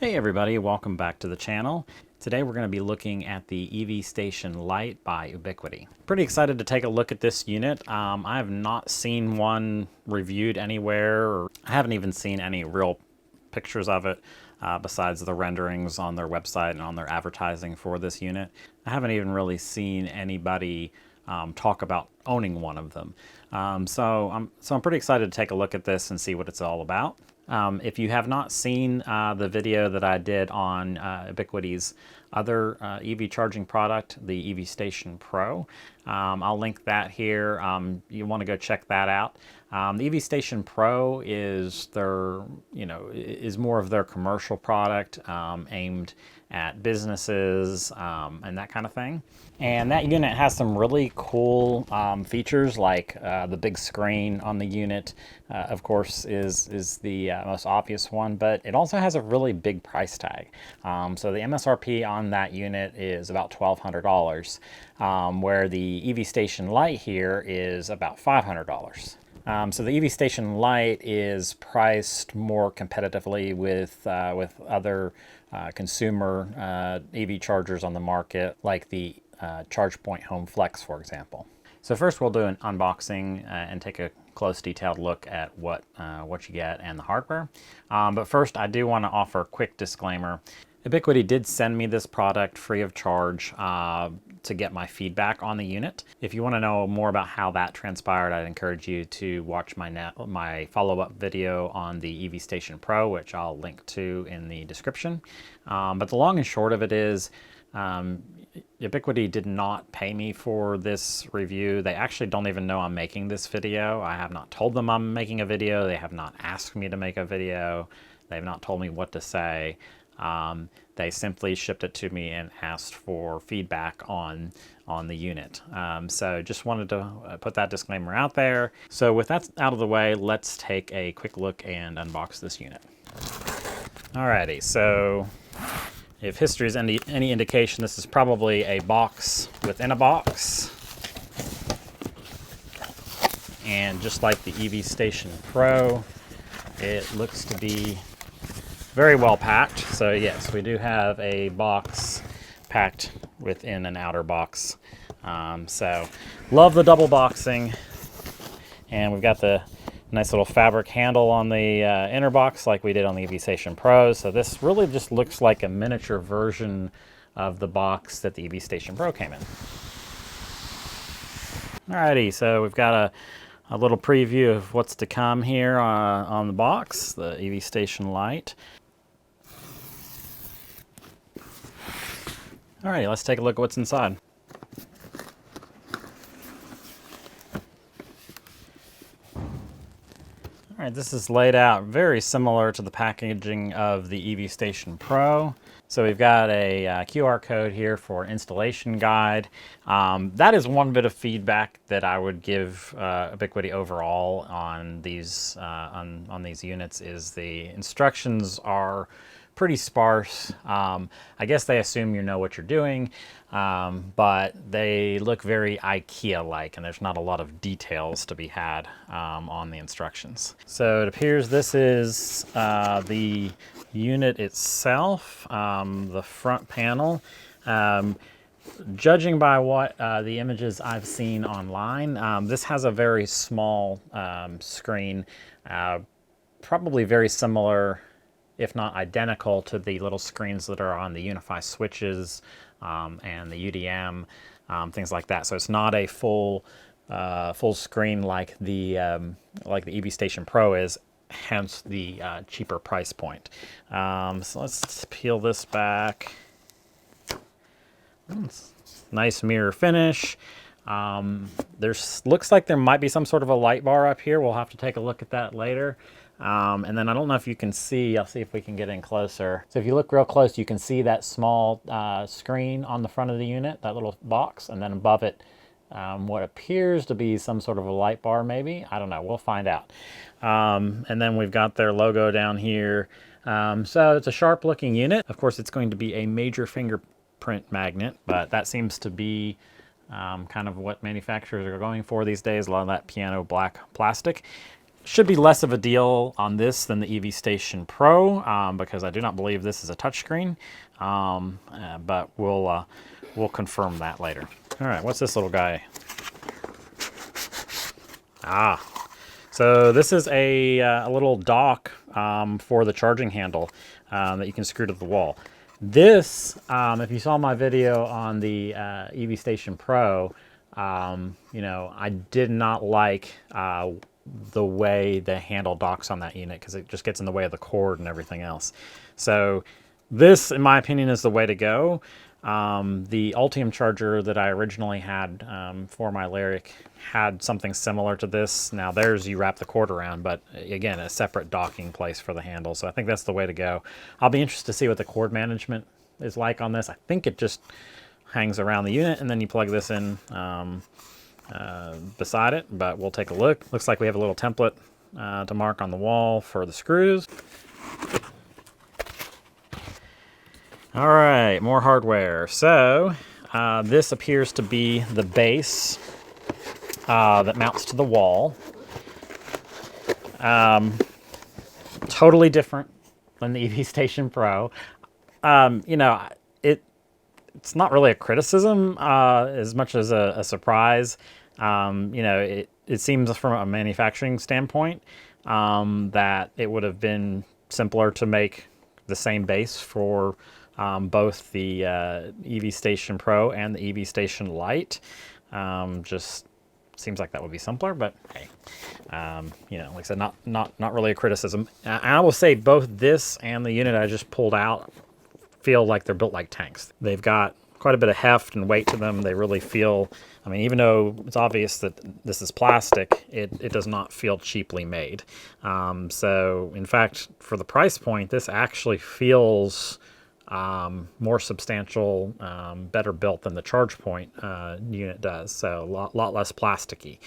Hey everybody, welcome back to the channel. Today we're going to be looking at the EV Station Lite by Ubiquiti. Pretty excited to take a look at this unit. I have not seen one reviewed anywhere, or I haven't even seen any real pictures of it besides the renderings on their website and on their advertising for this unit. I haven't even really seen anybody talk about owning one of them. So I'm pretty excited to take a look at this and see what it's all about. If you have not seen the video that I did on Ubiquiti's other EV charging product, the EV Station Pro, I'll link that here. You want to go check that out. The EV Station Pro is their, is more of their commercial product aimed at businesses and that kind of thing. And that unit has some really cool features, like the big screen on the unit, of course, is the most obvious one, but it also has a really big price tag. So the MSRP on that unit is about $1,200, where the EV Station Lite here is about $500. So the EV Station Lite is priced more competitively with other consumer EV chargers on the market, like the ChargePoint Home Flex, for example. So first we'll do an unboxing and take a close detailed look at what you get and the hardware. But first I do want to offer a quick disclaimer. Ubiquiti did send me this product free of charge to get my feedback on the unit. If you want to know more about how that transpired, I'd encourage you to watch my follow-up video on the EV Station Pro, which I'll link to in the description. But the long and short of it is, Ubiquiti did not pay me for this review. They actually don't even know I'm making this video. I have not told them I'm making a video. They have not asked me to make a video. They have not told me what to say. They simply shipped it to me and asked for feedback on the unit. So just wanted to put that disclaimer out there. So with that out of the way, let's take a quick look and unbox this unit. Alrighty, so if history is any indication, this is probably a box within a box. And just like the EV Station Pro, it looks to be very well packed. So yes, we do have a box packed within an outer box. So love the double boxing. And we've got the nice little fabric handle on the inner box like we did on the EV Station Pro. So this really just looks like a miniature version of the box that the EV Station Pro came in. Alrighty, so we've got a little preview of what's to come here on the box, the EV Station Lite. Alrighty, let's take a look at what's inside. Alright, this is laid out very similar to the packaging of the EV Station Pro. So we've got a QR code here for installation guide. That is one bit of feedback that I would give Ubiquiti overall on these units, is the instructions are pretty sparse. I guess they assume you know what you're doing, but they look very IKEA-like, and there's not a lot of details to be had on the instructions. So it appears this is the unit itself, the front panel. Judging by what the images I've seen online, this has a very small screen, probably very similar, if not identical, to the little screens that are on the Unifi switches and the UDM, things like that. So it's not a full screen like the EV Station Pro is, hence the cheaper price point. So let's peel this back. Nice mirror finish. Looks like there might be some sort of a light bar up here. We'll have to take a look at that later. And then I don't know if you can see, I'll see if we can get in closer. So if you look real close, you can see that small screen on the front of the unit, that little box, and then above it, what appears to be some sort of a light bar maybe. I don't know, we'll find out. And then we've got their logo down here. So it's a sharp looking unit. Of course, it's going to be a major fingerprint magnet, but that seems to be kind of what manufacturers are going for these days, a lot of that piano black plastic. Should be less of a deal on this than the EV Station Pro, because I do not believe this is a touchscreen, but we'll confirm that later. All right, what's this little guy? So this is a little dock for the charging handle that you can screw to the wall. This, if you saw my video on the EV Station Pro, you know, I did not like the way the handle docks on that unit, because it just gets in the way of the cord and everything else. So this, in my opinion, is the way to go. The Ultium charger that I originally had for my Lyric had something similar to this. Now theirs you wrap the cord around, but again, a separate docking place for the handle. So I think that's the way to go. I'll be interested to see what the cord management is like on this. I think it just hangs around the unit and then you plug this in beside it, but we'll take a look. Looks like we have a little template to mark on the wall for the screws. All right, more hardware. So this appears to be the base that mounts to the wall. Totally different than the EV Station Pro. You know, it's not really a criticism as much as a surprise. You know, it seems from a manufacturing standpoint that it would have been simpler to make the same base for both the EV Station Pro and the EV Station Lite. Just seems like that would be simpler, but hey, you know, like I said, not really a criticism. I will say both this and the unit I just pulled out feel like they're built like tanks. They've got quite a bit of heft and weight to them. They really feel, I mean, even though it's obvious that this is plastic, it does not feel cheaply made. So in fact, for the price point, this actually feels more substantial, better built than the ChargePoint unit does. So a lot less plasticky.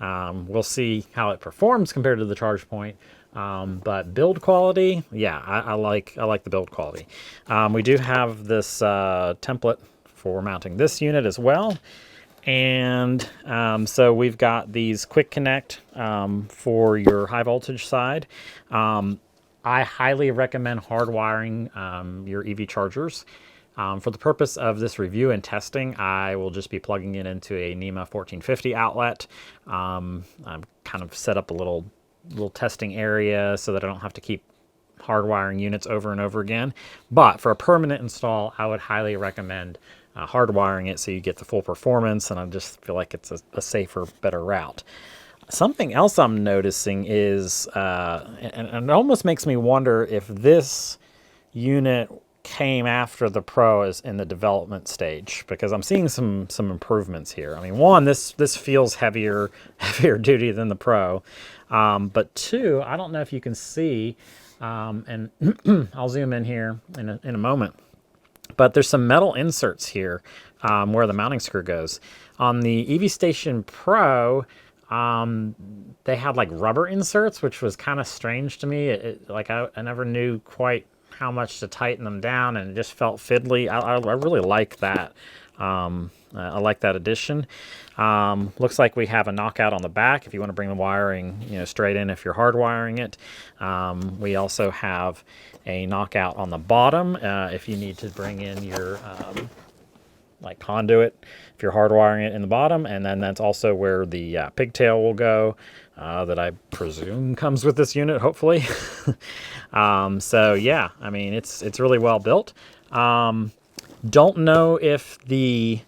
We'll see how it performs compared to the ChargePoint. But build quality, yeah, I like the build quality. We do have this template for mounting this unit as well. And so we've got these quick connect for your high voltage side. I highly recommend hardwiring your EV chargers. For the purpose of this review and testing, I will just be plugging it into a NEMA 1450 outlet. I've kind of set up a little testing area so that I don't have to keep hardwiring units over and over again. But for a permanent install, I would highly recommend hardwiring it so you get the full performance, and I just feel like it's a safer, better route. Something else I'm noticing is, and it almost makes me wonder if this unit came after the Pro is in the development stage, because I'm seeing some improvements here. I mean, one, this feels heavier duty than the Pro, but two, I don't know if you can see, and I'll zoom in here in a moment, but there's some metal inserts here where the mounting screw goes. On the EV Station Pro, they had like rubber inserts, which was kind of strange to me. Like I never knew quite how much to tighten them down, and it just felt fiddly. I really like that. I like that addition. Looks like we have a knockout on the back if you want to bring the wiring, you know, straight in if you're hardwiring it. We also have a knockout on the bottom if you need to bring in your like conduit if you're hardwiring it in the bottom, and then that's also where the pigtail will go that I presume comes with this unit, hopefully. So yeah, I mean, it's really well built. Don't know if the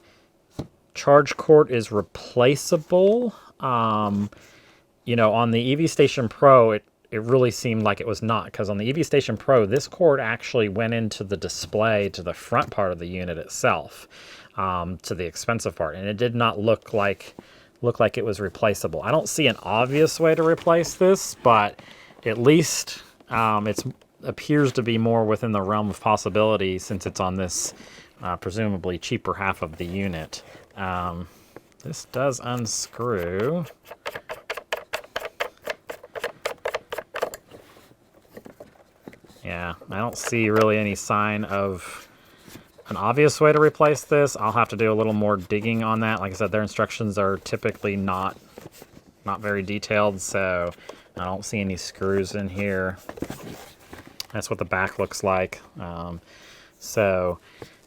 charge cord is replaceable. You know, on the EV Station Pro, it really seemed like it was not, because on the EV Station Pro, this cord actually went into the display to the front part of the unit itself, to the expensive part, and it did not look like it was replaceable. I don't see an obvious way to replace this, but at least it appears to be more within the realm of possibility since it's on this presumably cheaper half of the unit. This does unscrew. Yeah, I don't see really any sign of an obvious way to replace this. I'll have to do a little more digging on that. Like I said, their instructions are typically not very detailed, so I don't see any screws in here. That's what the back looks like. So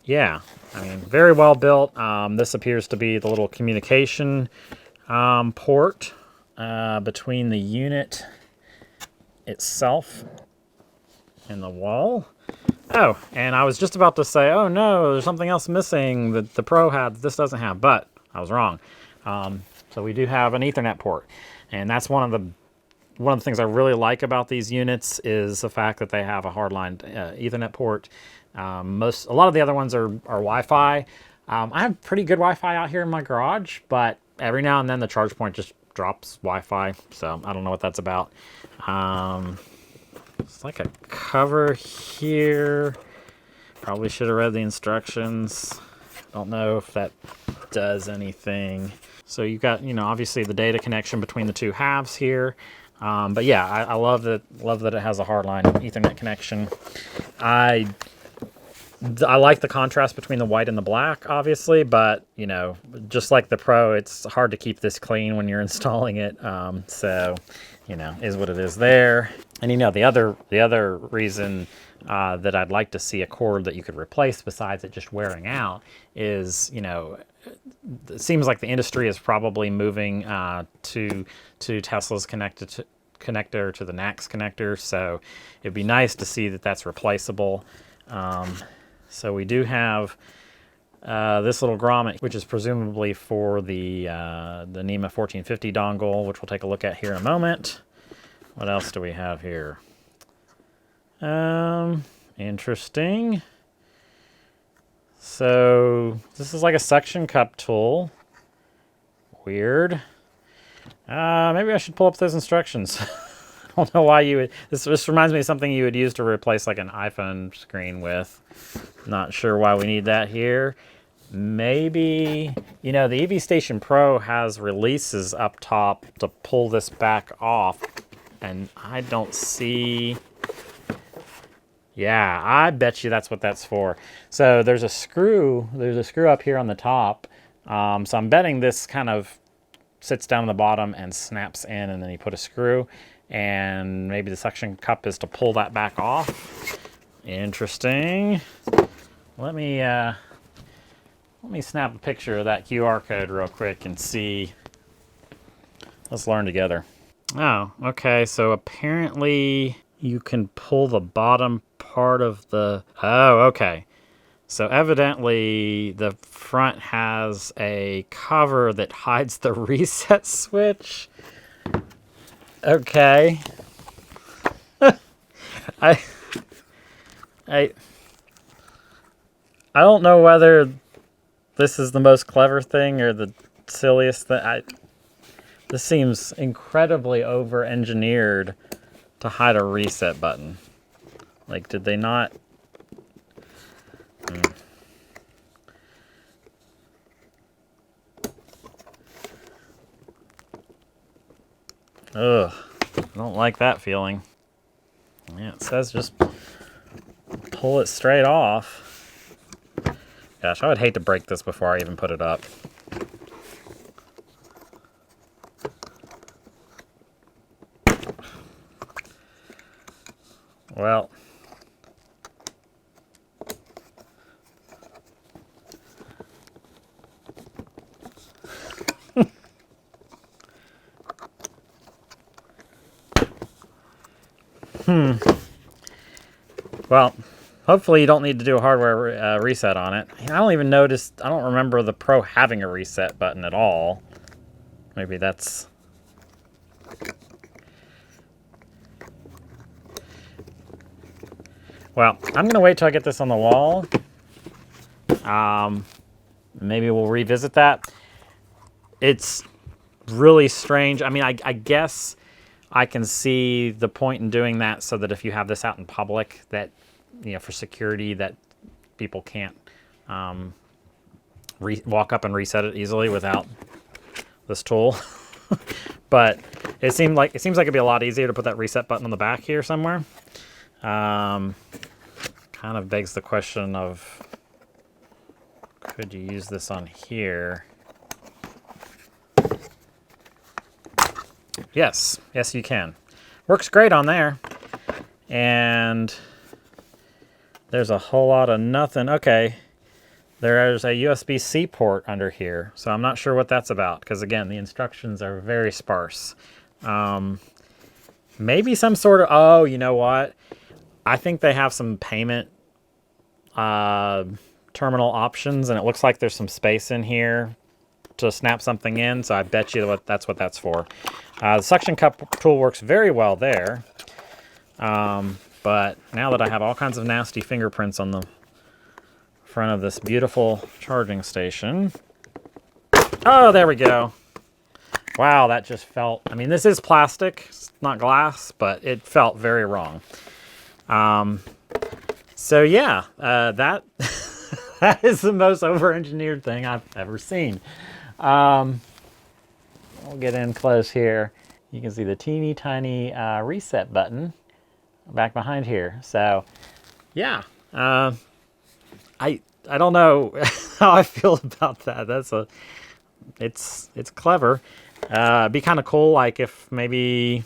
yeah, I mean, very well built. This appears to be the little communication port between the unit itself and the wall. Oh, and I was just about to say, oh no, there's something else missing that the Pro had that this doesn't have, but I was wrong. So we do have an Ethernet port, and that's one of the things I really like about these units is the fact that they have a hardline Ethernet port. A lot of the other ones are Wi-Fi. I have pretty good Wi-Fi out here in my garage, but every now and then the charge point just drops Wi-Fi, so I don't know what that's about. It's like a cover here. Probably should have read the instructions. Don't know if that does anything. So you've got, obviously the data connection between the two halves here. But yeah, I love that it has a hardline Ethernet connection. I like the contrast between the white and the black, obviously, but just like the Pro, it's hard to keep this clean when you're installing it. So, is what it is there. And the other reason that I'd like to see a cord that you could replace besides it just wearing out is, it seems like the industry is probably moving to Tesla's connector to the NACS connector. So it'd be nice to see that that's replaceable. So we do have this little grommet, which is presumably for the NEMA 1450 dongle, which we'll take a look at here in a moment. What else do we have here? Interesting. So this is like a suction cup tool. Weird. Maybe I should pull up those instructions. I don't know why you would. This reminds me of something you would use to replace like an iPhone screen with. Not sure why we need that here. Maybe, the EV Station Pro has releases up top to pull this back off. And I don't see... Yeah, I bet you that's what that's for. So there's a screw up here on the top. So I'm betting this kind of sits down on the bottom and snaps in, and then you put a screw. And maybe the suction cup is to pull that back off. Interesting. Let me snap a picture of that QR code real quick and see. Let's learn together. Oh, okay. So apparently you can pull the bottom part of the... Oh, okay. So evidently the front has a cover that hides the reset switch. Okay. I don't know whether this is the most clever thing or the silliest thing. This seems incredibly over-engineered to hide a reset button. Like, did they not... Ugh, I don't like that feeling. Yeah, it says just pull it straight off. Gosh, I would hate to break this before I even put it up. Well, well, hopefully you don't need to do a hardware reset on it. I don't remember the Pro having a reset button at all. Maybe that's... Well, I'm going to wait till I get this on the wall. Maybe we'll revisit that. It's really strange. I mean, I guess I can see the point in doing that so that if you have this out in public, that, for security, that people can't walk up and reset it easily without this tool. But it seems like it'd be a lot easier to put that reset button on the back here somewhere. Kind of begs the question of, could you use this on here? Yes, you can. Works great on there. And there's a whole lot of nothing. Okay, there's a USB-C port under here, so I'm not sure what that's about, because again, the instructions are very sparse. Maybe some sort of, oh, you know what? I think they have some payment terminal options, and it looks like there's some space in here to snap something in, so I bet you that's what that's for. The suction cup tool works very well there, but now that I have all kinds of nasty fingerprints on the front of this beautiful charging station. Oh, there we go. Wow, that just felt, I mean, this is plastic, it's not glass, but it felt very wrong. So yeah, that that is the most over-engineered thing I've ever seen. We'll get in close here. You can see the teeny tiny reset button back behind here. So yeah, I don't know how I feel about that. It's clever. It'd be kind of cool, like if maybe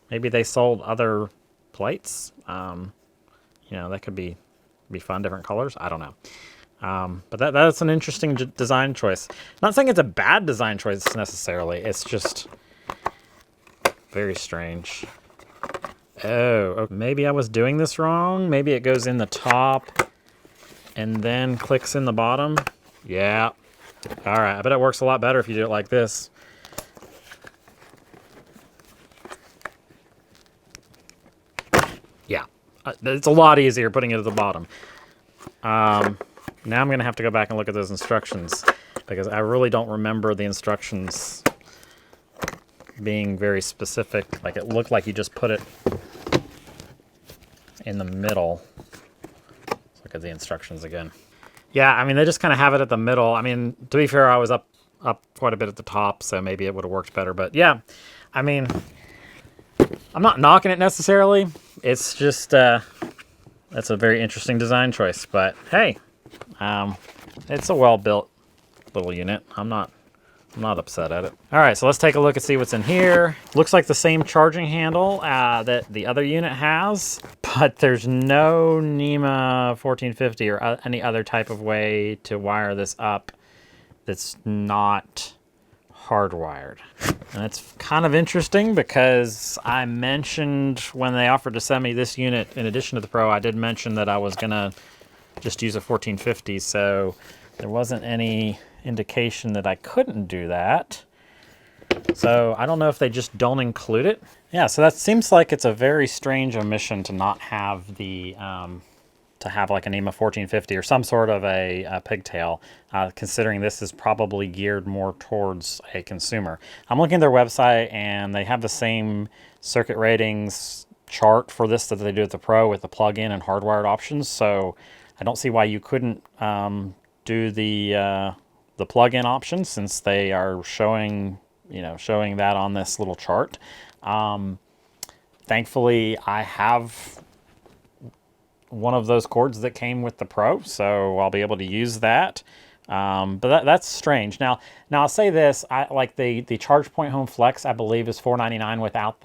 they sold other plates. You know, that could be fun, different colors. I don't know. But that's an interesting design choice. Not saying it's a bad design choice necessarily. It's just very strange. Oh, maybe I was doing this wrong. Maybe it goes in the top and then clicks in the bottom. Yeah. All right. I bet it works a lot better if you do it like this. Yeah. It's a lot easier putting it at the bottom. Now I'm going to have to go back and look at those instructions because I really don't remember the instructions being very specific. Like, it looked like you just put it in the middle. Let's look at the instructions again. Yeah, I mean, they just kind of have it at the middle. I mean, to be fair, I was up quite a bit at the top, so maybe it would have worked better. But yeah, I mean, I'm not knocking it necessarily. It's just, that's a very interesting design choice. But hey, it's a well-built little unit. I'm not upset at it. All right, so let's take a look and see what's in here. Looks like the same charging handle that the other unit has, but there's no NEMA 1450 or any other type of way to wire this up that's not hardwired. And it's kind of interesting because I mentioned when they offered to send me this unit, in addition to the Pro, I did mention that I was gonna just use a 1450, so there wasn't any indication that I couldn't do that. So I don't know if they just don't include it. Yeah, so that seems like it's a very strange omission to not have the to have like a NEMA 1450 or some sort of a pigtail, considering this is probably geared more towards a consumer. I'm looking at their website and they have the same circuit ratings chart for this that they do at the Pro with the plug-in and hardwired options. So I don't see why you couldn't do the plug-in option, since they are showing that on this little chart. Thankfully, I have one of those cords that came with the Pro, so I'll be able to use that. But that's strange. Now I'll say this: I like the ChargePoint Home Flex. I believe is $4.99 without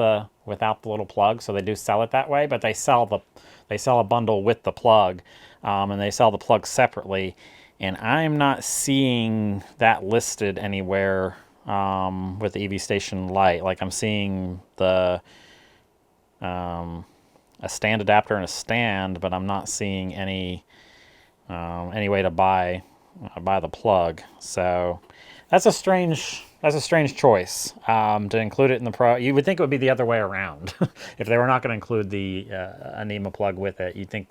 the little plug. So they do sell it that way, but they sell a bundle with the plug, and they sell the plug separately. And I'm not seeing that listed anywhere with the EV Station Lite. Like, I'm seeing a stand adapter and a stand, but I'm not seeing any way to buy the plug. So that's a strange choice to include it in the Pro. You would think it would be the other way around. If they were not going to include the a NEMA plug with it, you'd think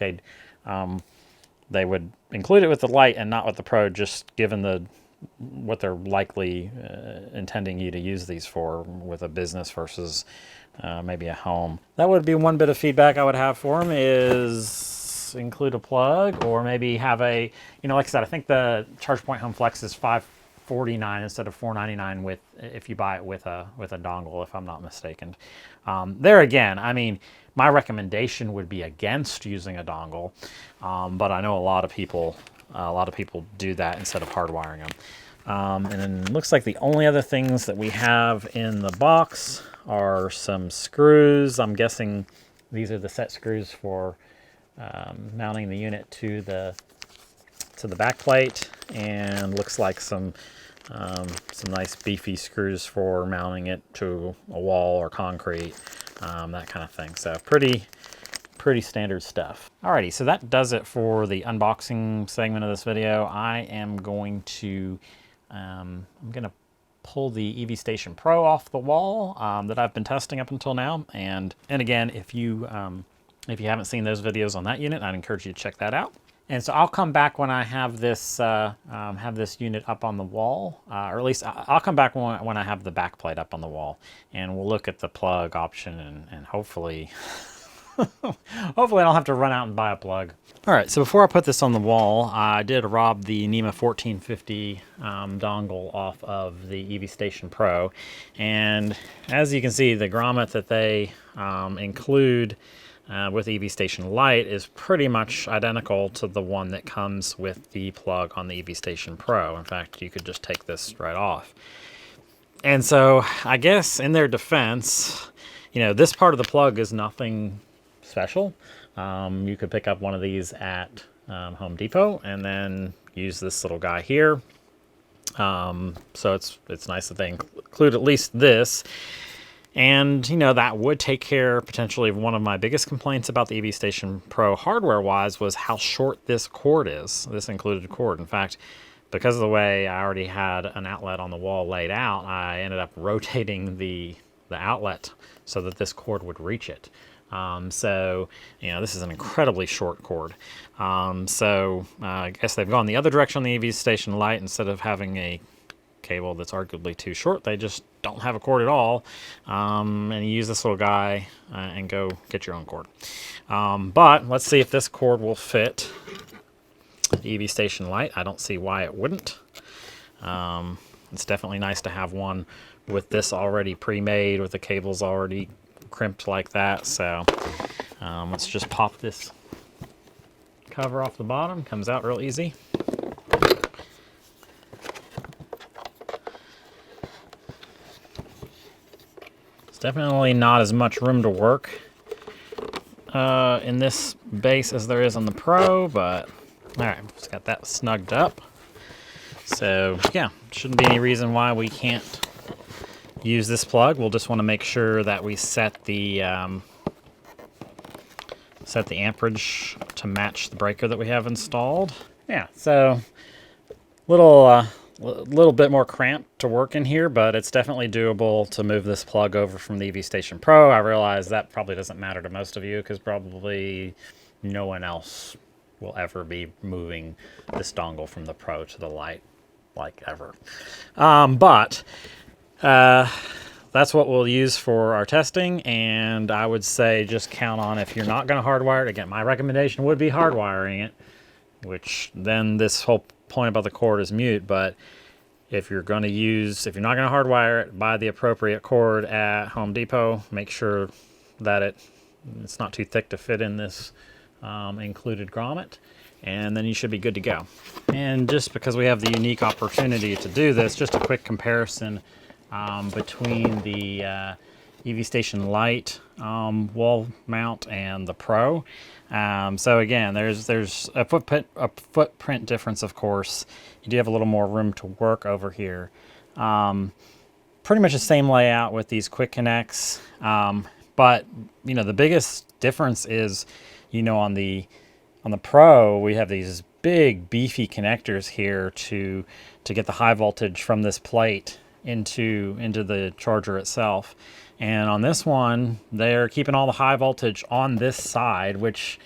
they would include it with the Lite and not with the Pro, just given what they're likely intending you to use these for, with a business versus maybe a home. That would be one bit of feedback I would have for them, is include a plug, or maybe have a, like I said, I think the ChargePoint Home Flex is $549 instead of $499 if you buy it with a dongle, if I'm not mistaken. There again, I mean, my recommendation would be against using a dongle, but I know a lot of people do that instead of hardwiring them. And then it looks like the only other things that we have in the box are some screws. I'm guessing these are the set screws for mounting the unit to the back plate, and looks like some nice beefy screws for mounting it to a wall or concrete, that kind of thing. So pretty standard stuff. Alrighty, so that does it for the unboxing segment of this video. I am going to pull the EV Station Pro off the wall that I've been testing up until now. And again, if you haven't seen those videos on that unit, I'd encourage you to check that out. And so I'll come back when I have this unit up on the wall, or at least I'll come back when I have the back plate up on the wall, and we'll look at the plug option, and hopefully, hopefully I don't have to run out and buy a plug. All right, so before I put this on the wall, I did rob the NEMA 1450 dongle off of the EV Station Pro, and as you can see, the grommet that they include with EV Station Lite is pretty much identical to the one that comes with the plug on the EV Station Pro. In fact, you could just take this right off. And so I guess in their defense, this part of the plug is nothing special. You could pick up one of these at Home Depot and then use this little guy here. So it's nice that they include at least this. And, that would take care potentially of one of my biggest complaints about the EV Station Pro hardware-wise was how short this cord is, this included cord. In fact, because of the way I already had an outlet on the wall laid out, I ended up rotating the outlet so that this cord would reach it. So, this is an incredibly short cord. I guess they've gone the other direction on the EV Station Lite. Instead of having a cable that's arguably too short, they just don't have a cord at all, and you use this little guy and go get your own cord. But let's see if this cord will fit the EV Station Lite. I don't see why it wouldn't. It's definitely nice to have one with this already pre-made, with the cables already crimped like that. So let's just pop this cover off the bottom. Comes out real easy. Definitely not as much room to work in this base as there is on the Pro, but all right, just got that snugged up. So yeah, shouldn't be any reason why we can't use this plug. We'll just want to make sure that we set the amperage to match the breaker that we have installed. Yeah, so little bit more cramped to work in here, but it's definitely doable to move this plug over from the EV Station Pro. I realize that probably doesn't matter to most of you because probably no one else will ever be moving this dongle from the Pro to the Lite, like ever. But that's what we'll use for our testing, and I would say just count on, if you're not going to hardwire it, again, my recommendation would be hardwiring it, which then this whole point about the cord is mute. But if you're not going to hardwire it, buy the appropriate cord at Home Depot. Make sure that it's not too thick to fit in this included grommet, and then you should be good to go. And just because we have the unique opportunity to do this, just a quick comparison between the EV Station Lite wall mount and the Pro. So again, there's a footprint difference, of course. You do have a little more room to work over here. Pretty much the same layout with these quick connects. But the biggest difference is, on the Pro, we have these big beefy connectors here to get the high voltage from this plate into the charger itself. And on this one, they're keeping all the high voltage on this side, which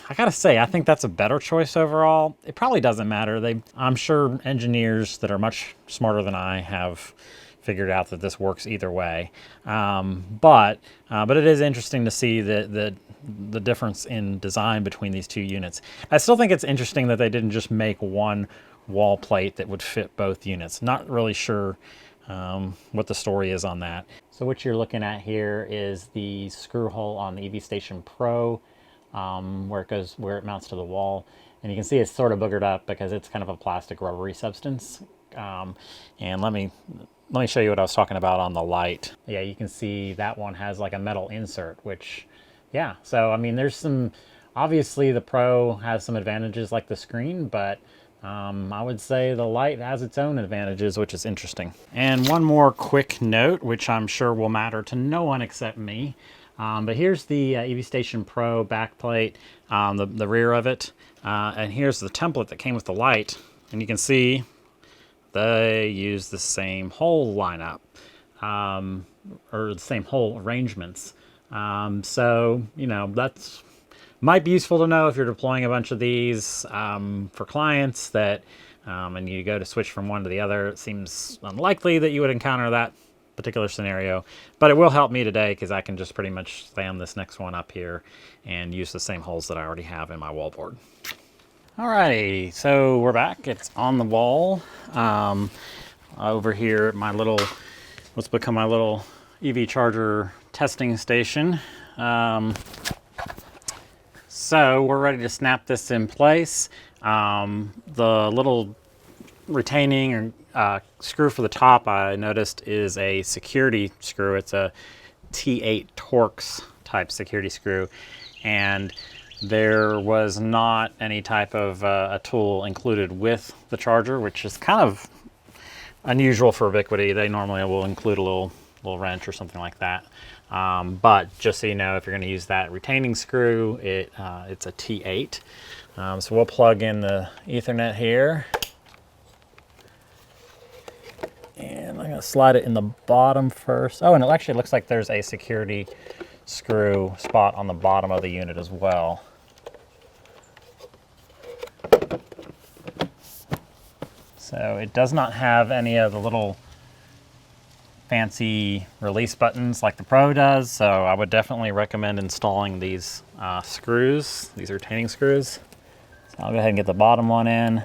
I gotta say, I think that's a better choice overall. It probably doesn't matter. I'm sure engineers that are much smarter than I have figured out that this works either way. But it is interesting to see the difference in design between these two units. I still think it's interesting that they didn't just make one wall plate that would fit both units. Not really sure what the story is on that. So what you're looking at here is the screw hole on the EV Station Pro, where it mounts to the wall. And you can see it's sort of boogered up because it's kind of a plastic rubbery substance. And let me let me show you what I was talking about on the Lite. Yeah, you can see that one has like a metal insert, which, yeah. So, I mean, there's some, obviously the Pro has some advantages like the screen, but I would say the Lite has its own advantages, which is interesting. And one more quick note, which I'm sure will matter to no one except me. But here's the EV Station Pro backplate, the rear of it. And here's the template that came with the Lite. And you can see they use the same hole lineup, or the same hole arrangements. So, you know, that's might be useful to know if you're deploying a bunch of these for clients that, and you go to switch from one to the other. It seems unlikely that you would encounter that particular scenario, but it will help me today because I can just pretty much slam this next one up here and use the same holes that I already have in my wallboard. Alrighty, so we're back. It's on the wall over here at my little, what's become my little EV charger testing station. So we're ready to snap this in place. The little retaining screw for the top, I noticed, is a security screw. It's a T8 Torx type security screw, and there was not any type of a tool included with the charger, which is kind of unusual for Ubiquiti. They normally will include a little wrench or something like that. But just so you know, if you're going to use that retaining screw, it's a T8. So we'll plug in the Ethernet here. And I'm going to slide it in the bottom first. Oh, and it actually looks like there's a security screw spot on the bottom of the unit as well. So it does not have any of the little fancy release buttons like the Pro does, so I would definitely recommend installing these screws, these retaining screws. So I'll go ahead and get the bottom one in.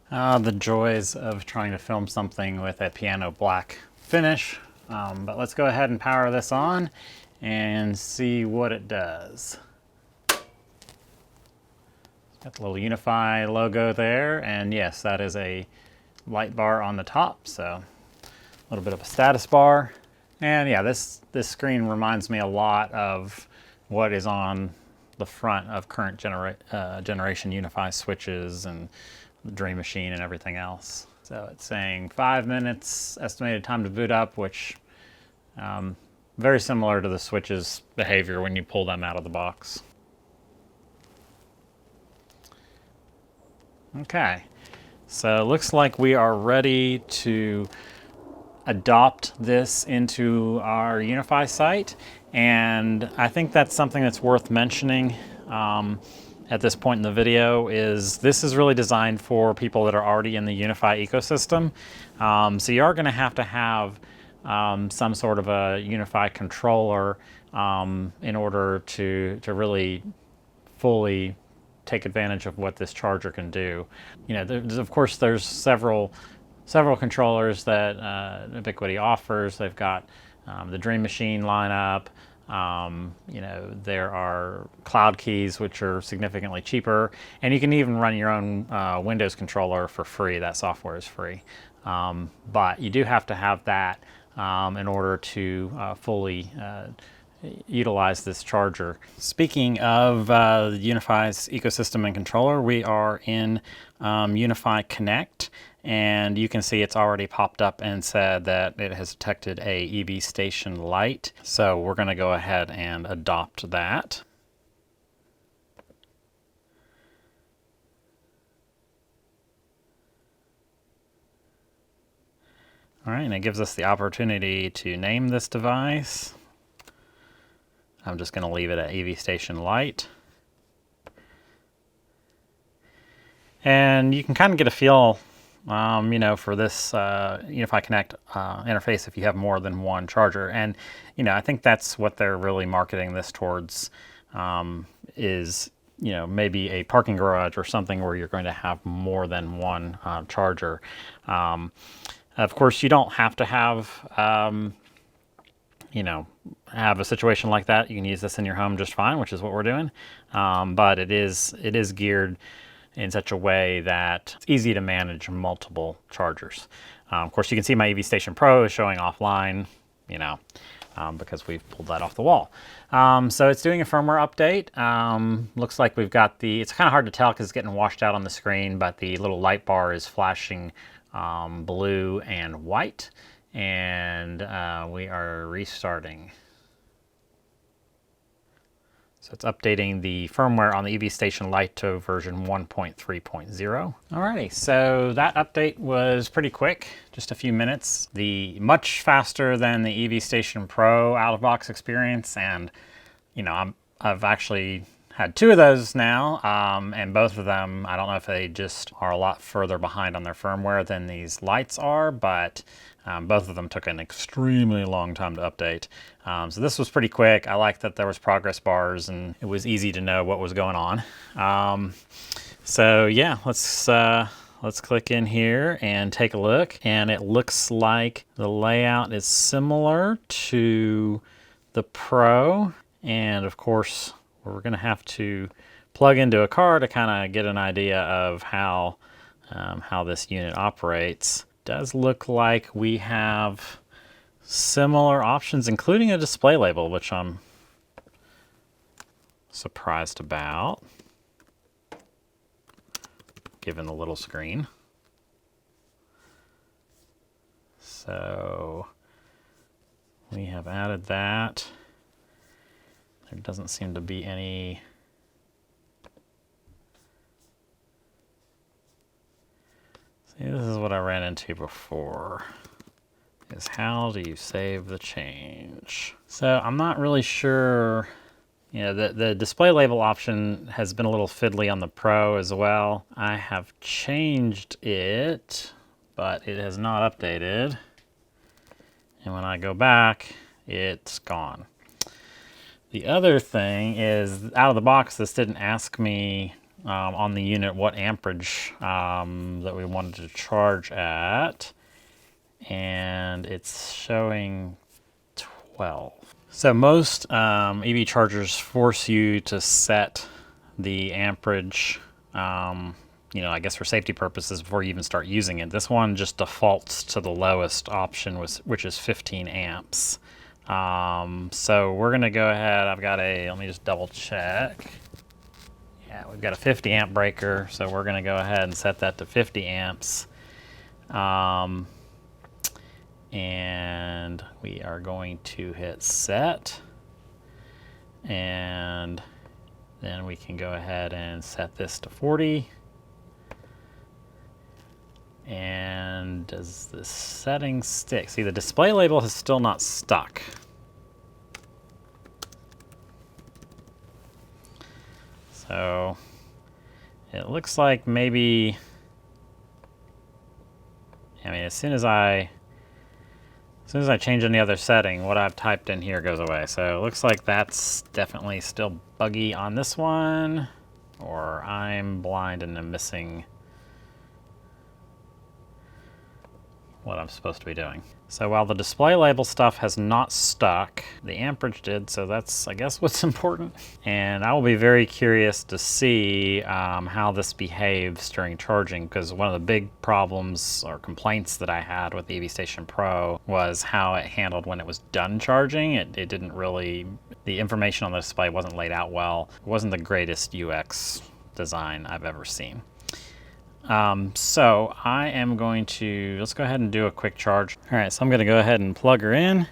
The joys of trying to film something with a piano black finish. But let's go ahead and power this on and see what it does. Got the little Unifi logo there, and yes, that is a light bar on the top, so a little bit of a status bar. And yeah, this screen reminds me a lot of what is on the front of current generation Unifi switches and the Dream Machine and everything else. So it's saying 5 minutes estimated time to boot up, which very similar to the switch's behavior when you pull them out of the box. Okay, so it looks like we are ready to adopt this into our Unifi site, and I think that's something that's worth mentioning at this point in the video. Is this is really designed for people that are already in the Unifi ecosystem. So you are going to have some sort of a Unifi controller in order to really fully take advantage of what this charger can do. You know, of course, there's several controllers that Ubiquiti offers. They've got the Dream Machine lineup. You know, there are cloud keys, which are significantly cheaper, and you can even run your own Windows controller for free. That software is free, but you do have to have that in order to fully utilize this charger. Speaking of Unifi's ecosystem and controller, we are in Unifi Connect, and you can see it's already popped up and said that it has detected a EV Station Lite. So we're going to go ahead and adopt that. All right, and it gives us the opportunity to name this device. I'm just going to leave it at EV Station Lite. And you can kind of get a feel, you know, for this Unifi Connect interface if you have more than one charger. And, you know, I think that's what they're really marketing this towards, is, you know, maybe a parking garage or something where you're going to have more than one charger. Of course, you don't have to have, you know, have a situation like that. You can use this in your home just fine, which is what we're doing. But it is geared in such a way that it's easy to manage multiple chargers. Of course, you can see my EV Station Pro is showing offline, you know, because we've pulled that off the wall. So it's doing a firmware update. Looks like we've got it's kind of hard to tell because it's getting washed out on the screen, but the little light bar is flashing blue and white, and we are restarting. So it's updating the firmware on the EV Station Lite to version 1.3.0. Alrighty, so that update was pretty quick, just a few minutes. Much faster than the EV Station Pro out-of-box experience, and you know, I've actually had 2 of those now, and both of them, I don't know if they just are a lot further behind on their firmware than these lights are, but both of them took an extremely long time to update. So this was pretty quick. I like that there was progress bars and it was easy to know what was going on. So yeah, let's click in here and take a look. And it looks like the layout is similar to the Pro. And of course, we're gonna have to plug into a car to kind of get an idea of how this unit operates. Does look like we have similar options, including a display label, which I'm surprised about, given the little screen. So we have added that. There doesn't seem to be any See, this is what I ran into before, is how do you save the change? So I'm not really sure, you know, the display label option has been a little fiddly on the Pro as well. I have changed it, but it has not updated. And when I go back, it's gone. The other thing is, out of the box, this didn't ask me on the unit what amperage that we wanted to charge at, and it's showing 12. So most EV chargers force you to set the amperage, you know, I guess for safety purposes before you even start using it. This one just defaults to the lowest option, which is 15 amps. So we're gonna go ahead, let me just double check. Yeah, we've got a 50 amp breaker, so we're gonna go ahead and set that to 50 amps. And we are going to hit set, and then we can go ahead and set this to 40. And does the setting stick? See, the display label has still not stuck. So it looks like maybe, I mean, as soon as I change any other setting, what I've typed in here goes away. So it looks like that's definitely still buggy on this one, or I'm blind and I'm missing what I'm supposed to be doing. So while the display label stuff has not stuck, the amperage did, so that's, I guess, what's important. And I will be very curious to see how this behaves during charging, because one of the big problems or complaints that I had with the EV Station Pro was how it handled when it was done charging. It didn't really, the information on the display wasn't laid out well. It wasn't the greatest UX design I've ever seen. So I am going to, let's go ahead and do a quick charge. All right, so I'm going to go ahead and plug her in.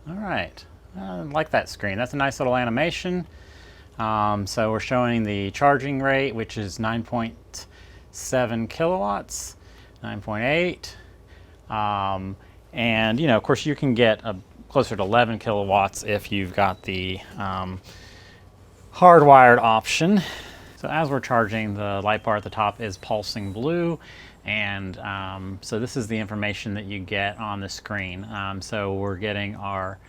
All right, I like that screen. That's a nice little animation. So we're showing the charging rate, which is 9.7 kilowatts, 9.8. And, you know, of course, you can get closer to 11 kilowatts if you've got the hardwired option. So as we're charging, the light bar at the top is pulsing blue, and so this is the information that you get on the screen. So we're getting our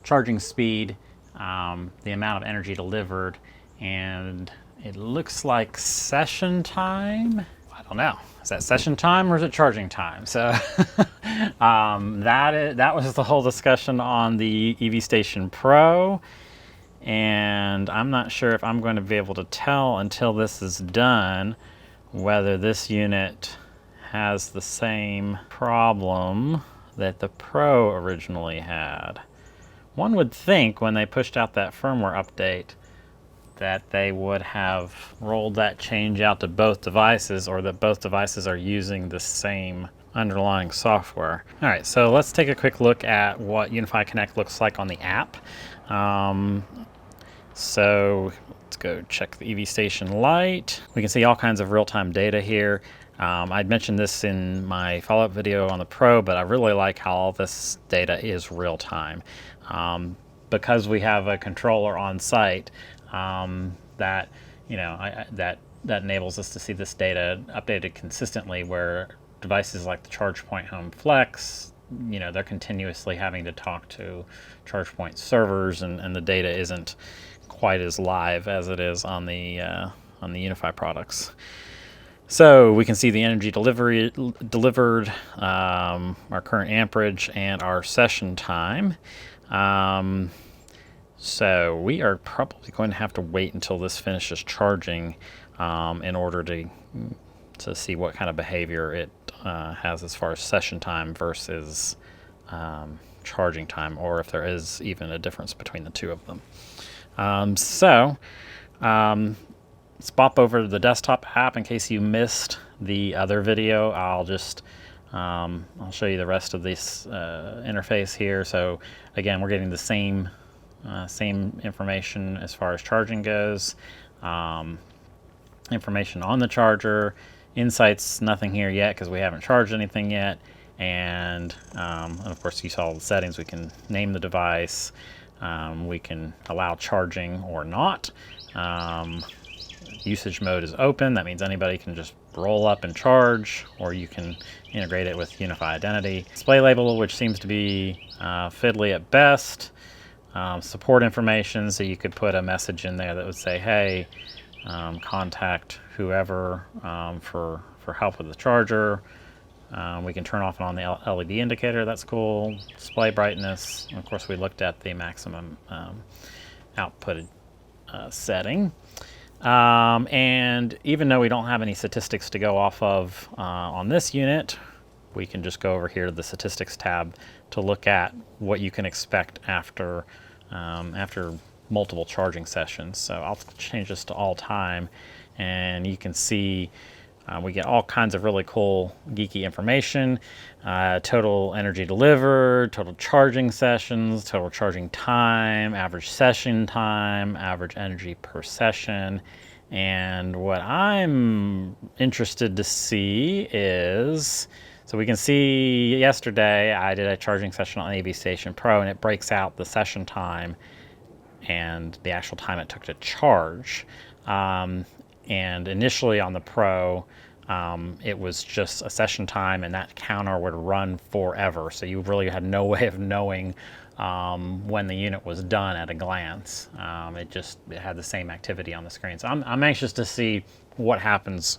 charging speed, the amount of energy delivered, and it looks like session time. I don't know. Is that session time or is it charging time? So that was the whole discussion on the EV Station Pro. And I'm not sure if I'm going to be able to tell until this is done whether this unit has the same problem that the Pro originally had. One would think when they pushed out that firmware update that they would have rolled that change out to both devices, or that both devices are using the same underlying software. All right, so let's take a quick look at what Unifi Connect looks like on the app. So let's go check the EV Station Lite. We can see all kinds of real-time data here. I'd mentioned this in my follow-up video on the Pro, but I really like how all this data is real-time. Because we have a controller on site, that that enables us to see this data updated consistently, where devices like the ChargePoint Home Flex, they're continuously having to talk to ChargePoint servers, and the data isn't quite as live as it is on the Unifi products. So we can see the energy delivered, our current amperage, and our session time. So we are probably going to have to wait until this finishes charging in order to see what kind of behavior it has as far as session time versus charging time, or if there is even a difference between the two of them. Let's pop over to the desktop app in case you missed the other video. I'll show you the rest of this interface here. So again, we're getting the same information as far as charging goes. Information on the charger. Insights, nothing here yet because we haven't charged anything yet. And of course, you saw the settings. We can name the device. We can allow charging or not. Usage mode is open. That means anybody can just roll up and charge, or you can integrate it with Unifi Identity. Display label, which seems to be fiddly at best. Support information, so you could put a message in there that would say, hey, contact whoever for help with the charger. We can turn off and on the LED indicator. That's cool. Display brightness. And of course, we looked at the maximum output setting. And even though we don't have any statistics to go off of on this unit, we can just go over here to the statistics tab to look at what you can expect after multiple charging sessions. So I'll change this to all time, and you can see we get all kinds of really cool geeky information. Total energy delivered, total charging sessions, total charging time, average session time, average energy per session. And what I'm interested to see is, so we can see yesterday I did a charging session on EV Station Pro, and it breaks out the session time and the actual time it took to charge. And initially on the Pro, it was just a session time, and that counter would run forever. So you really had no way of knowing when the unit was done at a glance. It had the same activity on the screen. So I'm anxious to see what happens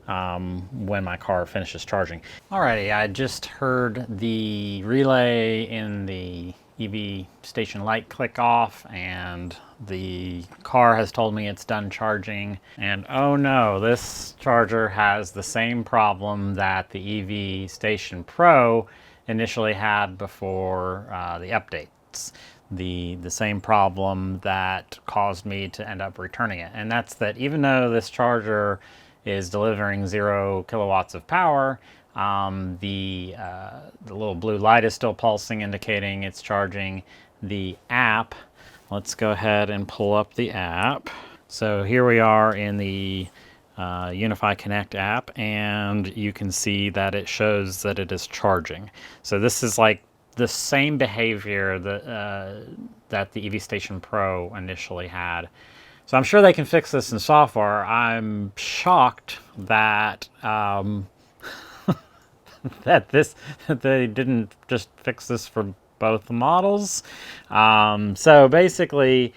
when my car finishes charging. Alrighty, I just heard the relay in the EV Station Lite click off, and the car has told me it's done charging. And oh no, this charger has the same problem that the EV Station Pro initially had before the updates. The same problem that caused me to end up returning it. And that's that even though this charger is delivering 0 kilowatts of power, the little blue light is still pulsing, indicating it's charging. The app, let's go ahead and pull up the app. So here we are in the Unifi Connect app, and you can see that it shows that it is charging. So this is like the same behavior that the EV Station Pro initially had. So I'm sure they can fix this in software. I'm shocked that that they didn't just fix this for both models. So basically,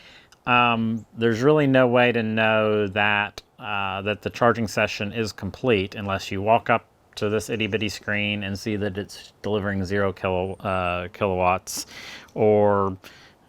there's really no way to know that that the charging session is complete unless you walk up to this itty bitty screen and see that it's delivering 0 kilowatts, or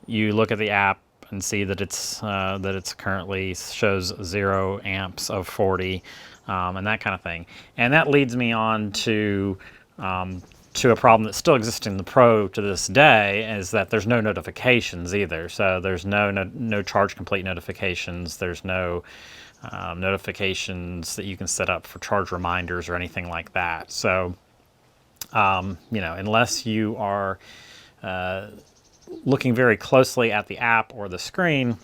you look at the app app and see that it's currently shows 0 amps of 40, and that kind of thing. And that leads me on to a problem that still exists in the Pro to this day, is that there's no notifications either. So there's no charge complete notifications. There's no notifications that you can set up for charge reminders or anything like that. So unless you are looking very closely at the app or the screen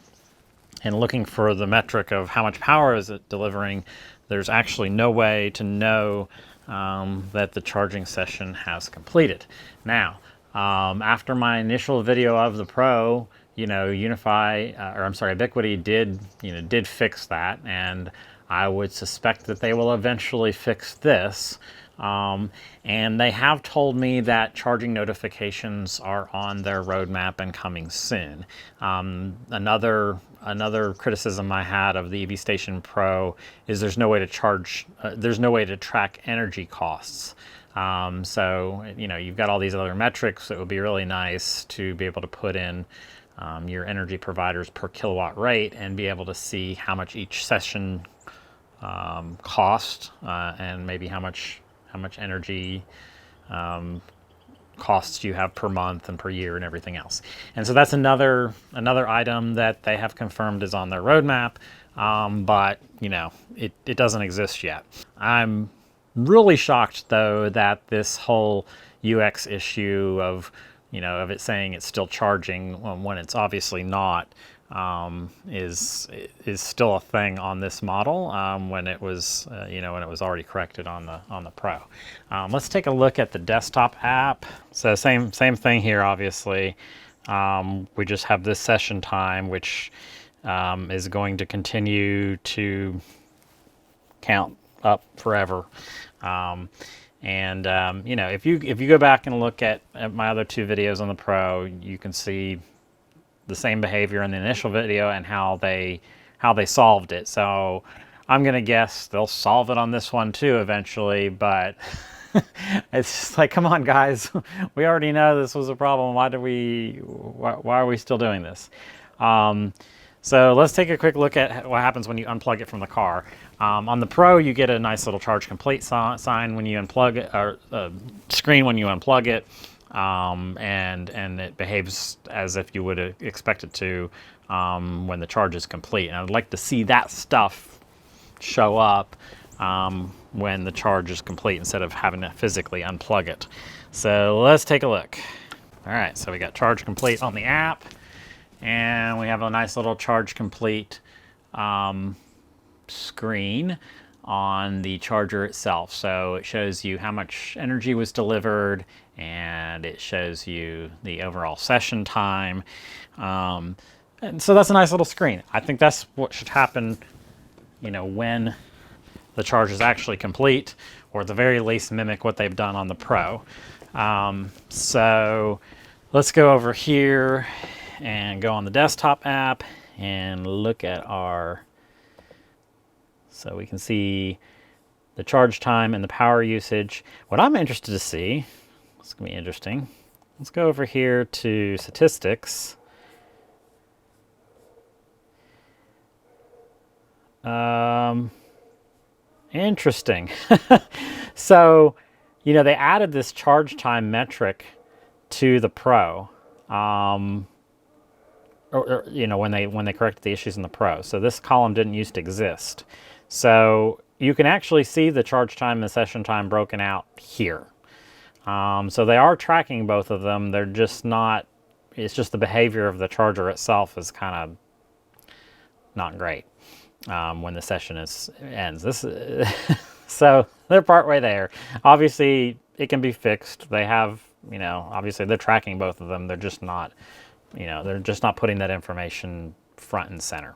and looking for the metric of how much power is it delivering, there's actually no way to know that the charging session has completed. Now, after my initial video of the Pro, Ubiquiti did fix that, and I would suspect that they will eventually fix this. And they have told me that charging notifications are on their roadmap and coming soon. Another criticism I had of the EV Station Pro is there's no way to track energy costs. So you've got all these other metrics. It would be really nice to be able to put in your energy providers per kilowatt rate and be able to see how much each session cost, and maybe how much energy costs you have per month and per year and everything else. And so that's another item that they have confirmed is on their roadmap, but it doesn't exist yet. I'm really shocked though that this whole UX issue of it saying it's still charging when it's obviously not, is still a thing on this model, when it was already corrected on the Pro. Let's take a look at the desktop app. So same thing here, obviously. We just have this session time, which is going to continue to count up forever. If you go back and look at my other 2 videos on the Pro, you can see the same behavior in the initial video and how they solved it. So I'm gonna guess they'll solve it on this one too eventually, but it's just like, come on guys, we already know this was a problem. Why are we still doing this? So let's take a quick look at what happens when you unplug it from the car. On the Pro, you get a nice little charge complete sign when you unplug it, or screen when you unplug it. And it behaves as if you would expect it to when the charge is complete. And I'd like to see that stuff show up when the charge is complete instead of having to physically unplug it. So let's take a look. All right, so we got charge complete on the app, and we have a nice little charge complete screen on the charger itself. So it shows you how much energy was delivered, and it shows you the overall session time. And so that's a nice little screen. I think that's what should happen, when the charge is actually complete, or at the very least mimic what they've done on the Pro. So let's go over here and go on the desktop app and look at so we can see the charge time and the power usage. What I'm interested to see, it's gonna be interesting. Let's go over here to statistics. Interesting. So, they added this charge time metric to the Pro, when they corrected the issues in the Pro. So this column didn't used to exist. So you can actually see the charge time and the session time broken out here. So they are tracking both of them. They're just not, it's just the behavior of the charger itself is kind of not great when the session ends. So they're partway there. Obviously, it can be fixed. They have, obviously they're tracking both of them. They're just not, they're just not putting that information front and center.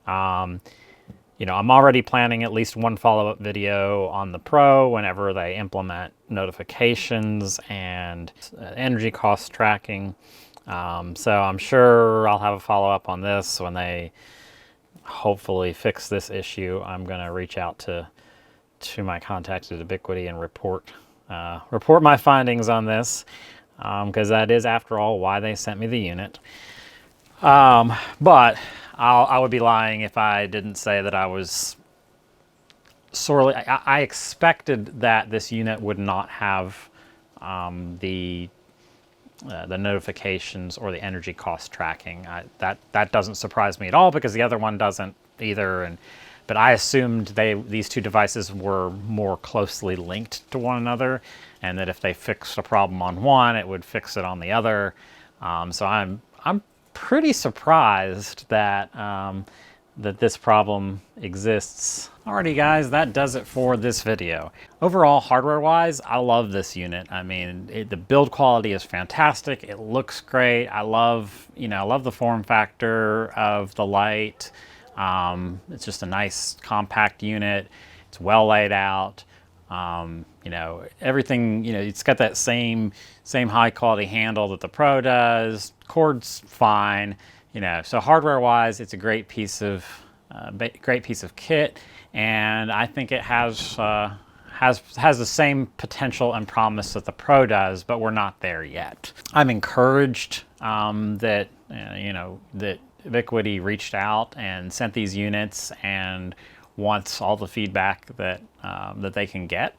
I'm already planning at least one follow-up video on the Pro whenever they implement notifications and energy cost tracking. So I'm sure I'll have a follow-up on this when they hopefully fix this issue. I'm going to reach out to my contacts at Ubiquiti and report my findings on this, because that is, after all, why they sent me the unit. But I would be lying if I didn't say that I was sorely. I expected that this unit would not have the notifications or the energy cost tracking. That doesn't surprise me at all because the other one doesn't either. But I assumed these two devices were more closely linked to one another, and that if they fixed a problem on one, it would fix it on the other. So I'm pretty surprised that that this problem exists. Alrighty guys, that does it for this video. Overall, hardware-wise, I love this unit. I mean, the build quality is fantastic. It looks great. I love the form factor of the Lite. It's just a nice compact unit. It's well laid out. Everything, it's got that same high quality handle that the Pro does. Cord's fine. So hardware-wise, it's a great piece of kit, and I think it has the same potential and promise that the Pro does, but we're not there yet. I'm encouraged that that Ubiquiti reached out and sent these units and wants all the feedback that that they can get.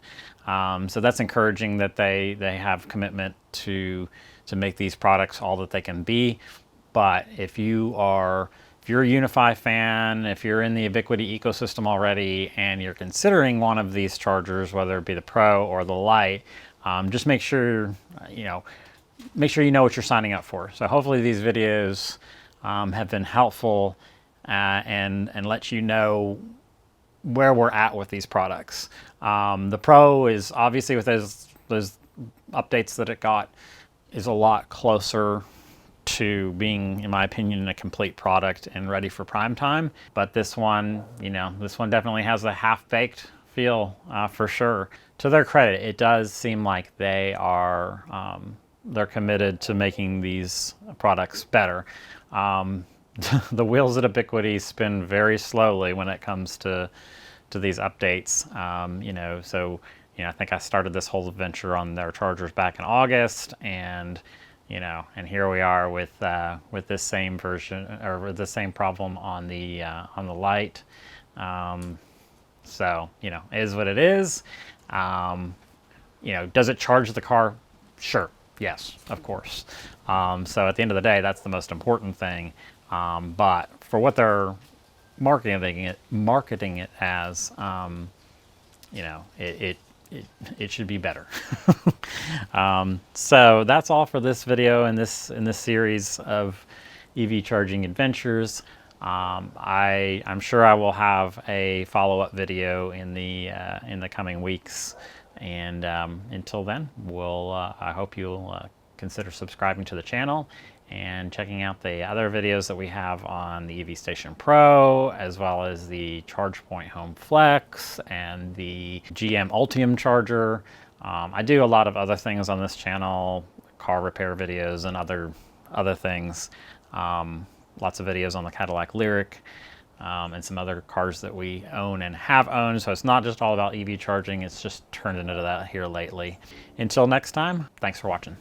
So that's encouraging that they have commitment to make these products all that they can be. But if you're a Unifi fan, if you're in the Ubiquiti ecosystem already and you're considering one of these chargers, whether it be the Pro or the Lite, just make sure you know what you're signing up for. So hopefully these videos have been helpful and let you know where we're at with these products. The Pro is obviously, with those updates that it got, is a lot closer to being, in my opinion, a complete product and ready for prime time. But this one, this one definitely has a half-baked feel for sure. To their credit, it does seem like they're committed to making these products better. The wheels at Ubiquiti spin very slowly when it comes to these updates. I think I started this whole adventure on their chargers back in August, and here we are with this same version, or with the same problem on the Lite. So it is what it is. Does it charge the car? Sure. Yes, of course. So at the end of the day, that's the most important thing. But for what they're marketing it as, it should be better. So that's all for this video in this series of EV charging adventures. I'm sure I will have a follow-up video in the coming weeks. And until then, I hope you'll consider subscribing to the channel and checking out the other videos that we have on the EV Station Pro, as well as the ChargePoint Home Flex and the GM Ultium charger. I do a lot of other things on this channel, car repair videos and other things. Lots of videos on the Cadillac Lyriq. And some other cars that we own and have owned. So it's not just all about EV charging, it's just turned into that here lately. Until next time, thanks for watching.